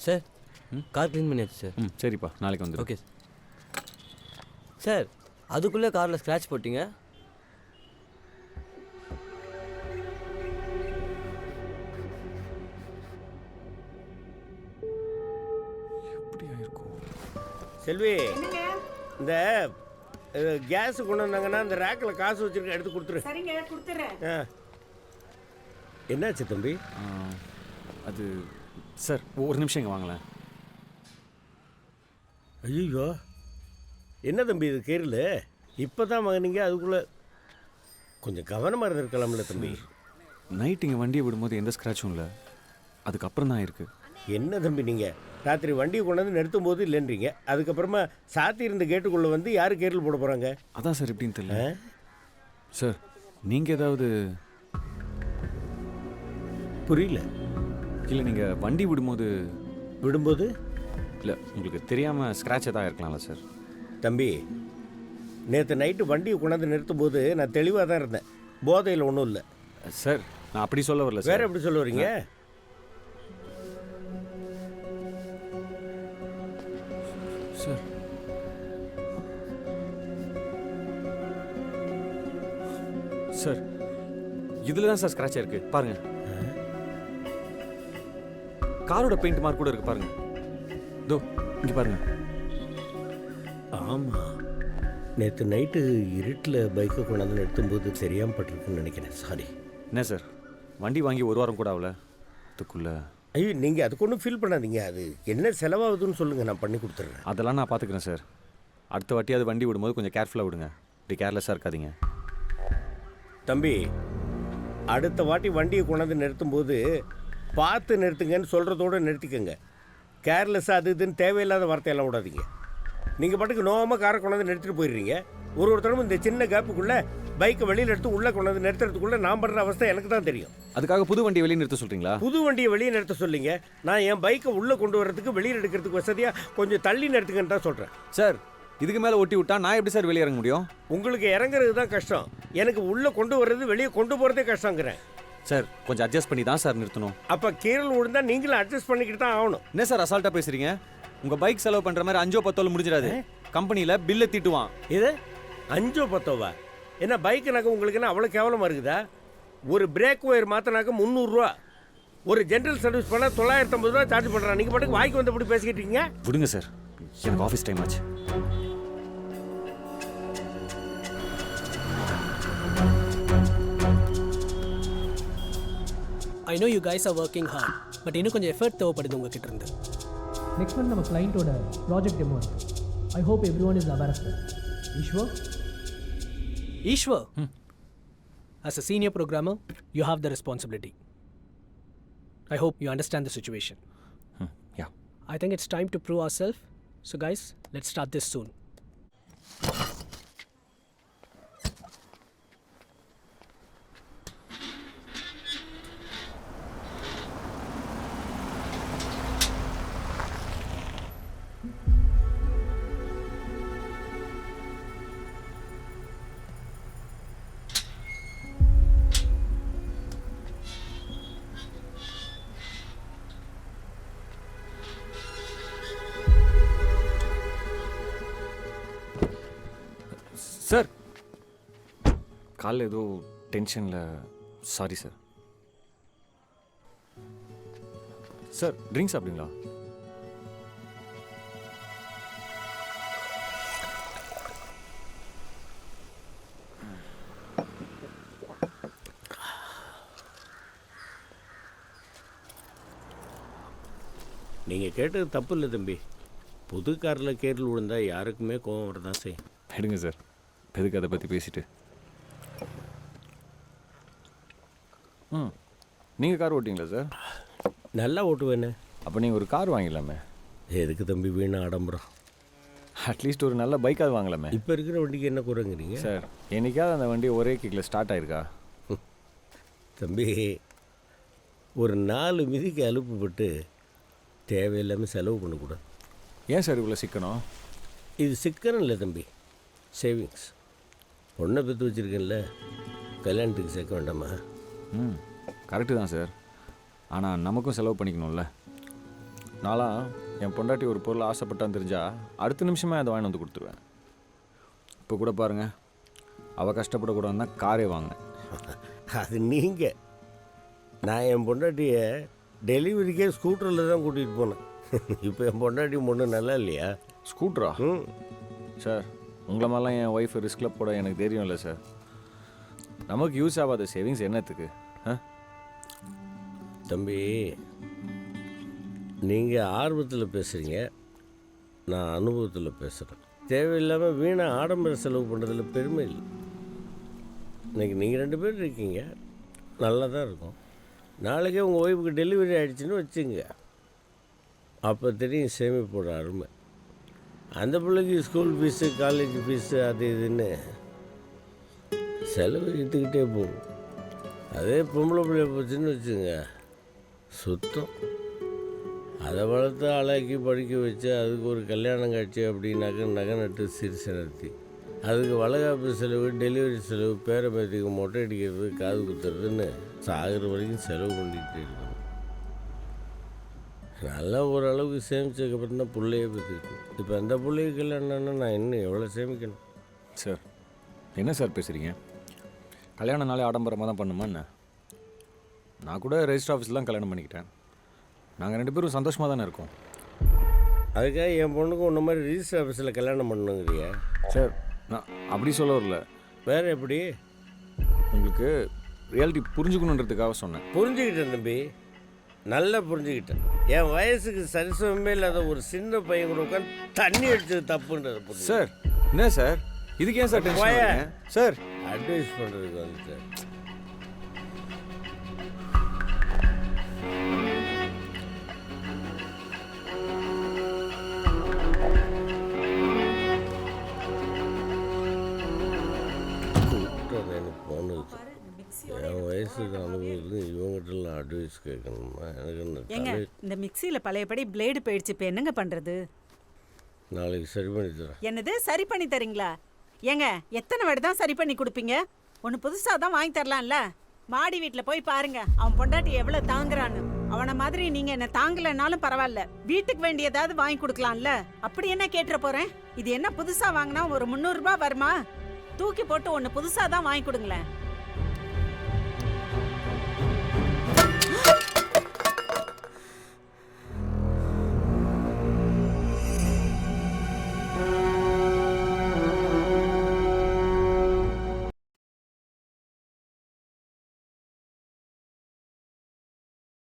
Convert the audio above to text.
Sir car clean பண்ணியாச்சு sir. சரிப்பா, நாளைக்கு வந்துடும். Okay sir. அதுக்குள்ளே காரில் ஸ்க்ராட்ச் போட்டிங்க. செல்வி, இந்த கேஸ் கொண்டு வந்தாங்கன்னா இந்த ரேக்கில் காசு வச்சிருக்க எடுத்து கொடுத்துரு. சரிங்க, கொடுத்துறேன். என்னாச்சு தம்பி? அது சார், ஒரு நிமிஷம் இங்கே வாங்களேன். ஐயோ, என்ன தம்பி இது கேரள? இப்போ தான் வாங்கினீங்க, அதுக்குள்ளே கொஞ்சம் கவனமாக இருந்திருக்கலாம்ல தம்பி. நைட் இங்கே வண்டியை விடும்போது எந்த ஸ்க்ராட்சும் இல்லை, அதுக்கப்புறம் தான் இருக்குது. என்ன தம்பி நீங்கள் ராத்திரி வண்டியை கொண்டாந்து நிறுத்தும் போது இல்லைன்றீங்க, அதுக்கப்புறமா சாத்தி இருந்த கேட்டுக்குள்ளே வந்து யார் கேரள் போட போகிறாங்க? அதான் சார் எப்படின்னு தெரியல. சார், நீங்கள் ஏதாவது புரியல? இல்லை, நீங்கள் வண்டி விடும்போது இல்லை, உங்களுக்கு தெரியாமல் ஸ்க்ராட்ச் எதாவது இருக்கலாம்ல சார்? தம்பி, நேற்று நைட்டு வண்டியை கொண்டாந்து நிறுத்தும் போது நான் தெளிவாக தான் இருந்தேன், போதையில் ஒன்றும் இல்லை சார். நான் அப்படி சொல்ல வரல சார். வேறு எப்படி சொல்ல வரீங்க? சார், சார் இதில் தான் சார் ஸ்க்ராட்ச் இருக்கு பாருங்க. காரோட பெயிண்ட் மார்க் கூட இருக்கு பாருங்க. தோ இங்கே பாருங்க. ஆமாம், நேற்று நைட்டு இருட்டில் பைக்கை கொண்டாந்து நிறுத்தும்போது தெரியாமல் பட்டிருக்குன்னு நினைக்கிறேன். சாரி. என்ன சார், வண்டி வாங்கி ஒரு வாரம் கூட ஆகல, அதுக்குள்ள? ஐயோ, நீங்கள் அதுக்கு ஒன்றும் ஃபீல் பண்ணாதீங்க. அது என்ன செலவாகுதுன்னு சொல்லுங்கள், நான் பண்ணி கொடுத்துட்றேன். அதெல்லாம் நான் பார்த்துக்கிறேன் சார். அடுத்த வாட்டி அது வண்டி விடும்போது கொஞ்சம் கேர்ஃபுல்லாக விடுங்க, இப்படி கேர்லெஸ்ஸாக இருக்காதீங்க. தம்பி, அடுத்த வாட்டி வண்டியை கொண்டாந்து நிறுத்தும்போது பார்த்து நிறுத்துங்கன்னு சொல்கிறதோடு நிறுத்திக்கோங்க. கேர்லெஸ்ஸாக அது இதுன்னு தேவையில்லாத வார்த்தையெல்லாம் விடாதீங்க. நீங்கள் பாட்டுக்கு நோவாமல் காரை கொண்டாந்து நிறுத்திட்டு போயிடுறீங்க. ஒருத்தரும் இந்த சின்ன கேப்புக்குள்ளே பைக்கை வெளியில் எடுத்து உள்ளே கொண்டாந்து நிறுத்துறதுக்குள்ளே நான் பண்ணுற அவஸ்தை எனக்கு தான் தெரியும். அதுக்காக புது வண்டியை வெளியே நிறுத்த சொல்கிறீங்களா? புது வண்டியை வெளியே நிறுத்த சொல்லிங்க. நான் என் பைக்கை உள்ளே கொண்டு வரதுக்கு வெளியில் எடுக்கிறதுக்கு வசதியாக கொஞ்சம் தள்ளி நிறுத்துங்கன்னு தான் சொல்கிறேன். சார், இதுக்கு மேலே ஒட்டி விட்டா நான் எப்படி சார் வெளியே இறங்க முடியும்? உங்களுக்கு இறங்குறது தான் கஷ்டம், எனக்கு உள்ளே கொண்டு வர்றது வெளியே கொண்டு போகிறதே கஷ்டங்கிறேன். சார், கொஞ்சம் அட்ஜஸ்ட் பண்ணி தான் சார் நிறுத்தணும். அப்போ கீரல் விழுந்தா நீங்களும் அட்ஜஸ்ட் பண்ணிக்கிட்டு தான் ஆகணும். என்ன சார் அசால்ட்டாக பேசுகிறீங்க? உங்கள் பைக் செலவு பண்ணுற மாதிரி 5-10 முடிஞ்சிடாது. கம்பெனியில் பில்லை தீட்டுவான். இது 5-10 என்ன பைக்கு நகை உங்களுக்கு என்ன அவ்வளோ கேவலமாக இருக்குதா? ஒரு பிரேக் ஒயர் மாற்றினாக்க 300 ரூபா, ஒரு ஜென்ரல் சர்வீஸ் பண்ணால் 950 ரூபா சார்ஜ் பண்ணுறான். நீங்கள் பாட்டுக்கு வாய்க்கு வந்தபடி பேசிக்கிட்டு இருக்கீங்க. விடுங்க சார், எனக்கு ஆஃபீஸ் டைம் ஆச்சு. I know you guys are working hard, but இன்னும் கொஞ்சம் எஃபர்ட் தேவைப்படுது உங்ககிட்ட இருந்து. நெக்ஸ்ட் மந்த் நம்ம கிளையண்ட்டோட ப்ராஜெக்ட் டெமோ இருக்கு. I hope everyone is aware of it. Ishwar, as a senior programmer, you have the responsibility. I hope you understand the situation. Yeah. I think it's time to prove ourselves. So guys, let's start this soon. Sir, காலைல ஏதோ டென்ஷனில் sorry sir. Sir, drinks சாப்பிடுங்களா? நீங்கள் கேட்டது தப்பு இல்லை தம்பி. புது காரில் கேரள் விழுந்தா யாருக்குமே கோவம் வரதான் செய்யும். எடுங்க சார், எதுக்கு அதை பற்றி பேசிட்டு. நீங்கள் கார் ஓட்டிங்களா சார்? நல்லா ஓட்டுவேன்னு. அப்போ நீங்கள் ஒரு கார் வாங்கிடலாமே. எதுக்கு தம்பி வீணா ஆடம்பரம்? அட்லீஸ்ட் ஒரு நல்ல பைக்காவது வாங்கலாமே. இப்போ இருக்கிற வண்டிக்கு என்ன குறைங்கிறீங்க சார்? என்னைக்காவது அந்த வண்டி ஒரே கிக்கில் ஸ்டார்ட் ஆயிருக்கா? தம்பி, ஒரு 4 மிதிக்கு அலுப்புப்பட்டு தேவையில்லாமல் செலவு பண்ணக்கூடாது. ஏன் சார் இவ்வளோ சிக்கனம்? இது சிக்கனம் இல்லை தம்பி, சேவிங்ஸ். பொண்ணை பெற்று வச்சுருக்கேன்ல, கல்யாணத்துக்கு சேர்க்க வேண்டாமா? ம் கரெக்டு தான் சார். ஆனால் நமக்கும் செலவு பண்ணிக்கணும்ல. நான்லாம் என் பொண்டாட்டி ஒரு பொருள் ஆசைப்பட்டான்னு தெரிஞ்சால் அடுத்த நிமிஷமே அதை வாங்கி வந்து கொடுத்துருவேன். இப்போ கூட பாருங்கள், அவள் கஷ்டப்படக்கூடாதுன்னு தான் காரே வாங்கினேன். அது நீங்கள். நான் என் பொண்டாட்டியை டெலிவரிக்கே ஸ்கூட்டரில் தான் கூட்டிகிட்டு போனேன். இப்போ என் பொண்டாட்டி ஒன்றும் நல்லா இல்லையா? ஸ்கூட்டரா? சார் உங்களை மாதிரிலாம் என் ஒய்ஃபை ரிஸ்கில் போட எனக்கு தெரியும் இல்லை சார். நமக்கு யூஸ் ஆகாத சேவிங்ஸ் என்னத்துக்கு? தம்பி, நீங்கள் ஆர்வத்தில் பேசுகிறீங்க, நான் அனுபவத்தில் பேசுகிறேன். தேவையில்லாமல் வீணாக ஆடம்பர செலவு பண்ணுறதுல பெருமை இல்லை. இன்றைக்கி நீங்கள் 2 பேர் இருக்கீங்க, நல்லா தான் இருக்கும். நாளைக்கே உங்கள் ஒய்ஃபுக்கு டெலிவரி ஆகிடுச்சின்னு வச்சுங்க, அப்போ தெரியும் சேமிப்போட அருமை. அந்த பிள்ளைக்கு ஸ்கூல் ஃபீஸு, காலேஜ் ஃபீஸு, அது இதுன்னு செலவு இழுத்துக்கிட்டே போகும். அதே பொம்பளை பிள்ளைய போச்சுன்னு வச்சுங்க, சுத்தம். அதை வளர்த்து ஆளாக்கி படிக்க வச்சு அதுக்கு ஒரு கல்யாணம் காட்சி அப்படின்னாக்க நகை நட்டு சிறுசை நடத்தி அதுக்கு வளகாப்பு செலவு, டெலிவரி செலவு, பேரம்பேத்திக்கு மொட்டை அடிக்கிறது, காது குத்துறதுன்னு சாகிற வரைக்கும் செலவு பண்ணிக்கிட்டே இருக்கணும். நல்லா ஓரளவுக்கு சேமிச்சதுக்கப்புறம் தான் பிள்ளையே பற்றிக்கணும். இப்போ அந்த பிள்ளைய கல்யாணம்னா நான் இன்னும் எவ்வளோ சேமிக்கணும்? சார் என்ன சார் பேசுகிறீங்க? கல்யாணம்னாலே ஆடம்பரமாக தான் பண்ணுமா என்ன? நான் கூட ரெஜிஸ்டர் ஆஃபீஸில் தான் கல்யாணம் பண்ணிக்கிட்டேன். நாங்கள் 2 பேரும் சந்தோஷமாக தானே இருக்கோம். அதுக்காக என் பொண்ணுக்கு ஒன்று மாதிரி ரிஜிஸ்டர் ஆஃபீஸில் கல்யாணம் பண்ணணுங்கிறியா? சார் நான் அப்படி சொல்ல வரல. வேறு எப்படி? உங்களுக்கு ரியாலிட்டி புரிஞ்சுக்கணுன்றதுக்காக சொன்னேன். புரிஞ்சுக்கிட்டேன் தம்பி, நல்லா புரிஞ்சுக்கிட்டேன். என் வயசுக்கு சரிசமமே இல்லாத ஒரு சின்ன பையன் கூட உட்காந்து தண்ணி அடிச்சது தப்புன்றது புரிஞ்சு. சார் என்ன சார் இதுக்கு ஏன் சார் டென்ஷன் ஆகுறீங்க? சார் அட்வைஸ் பண்ணுறதுக்கு வந்துட்டு எனக்கு போனது. என் வயசுக்கு அனுபவத்துக்கு இவங்ககிட்டலாம் அட்வைஸ் கேட்கணுமா? எனக்கு ஏங்க இந்த மிக்ஸியில் பழையபடி பிளேடு போயிடுச்சு, இப்போ என்னங்க பண்ணுறது? நாளைக்கு சரி பண்ணி தரேன். என்னது சரி பண்ணி தரீங்களா? ஏங்க எத்தனை வாட்டி தான் சரி பண்ணி கொடுப்பீங்க? ஒன்று புதுசாக தான் வாங்கி தரலாம்ல. மாடி வீட்டில் போய் பாருங்க அவன் பொண்டாட்டி எவ்வளோ தாங்குறான்னு. அவனை மாதிரி நீங்கள் என்ன தாங்கலைன்னாலும் பரவாயில்ல, வீட்டுக்கு வேண்டியதாவது வாங்கி கொடுக்கலாம்ல. அப்படி என்ன கேட்டுற போகிறேன்? இது என்ன புதுசாக வாங்கினா ஒரு 300 ரூபாய் வருமா? தூக்கி போட்டு ஒன்று புதுசாக தான் வாங்கி கொடுங்களேன்.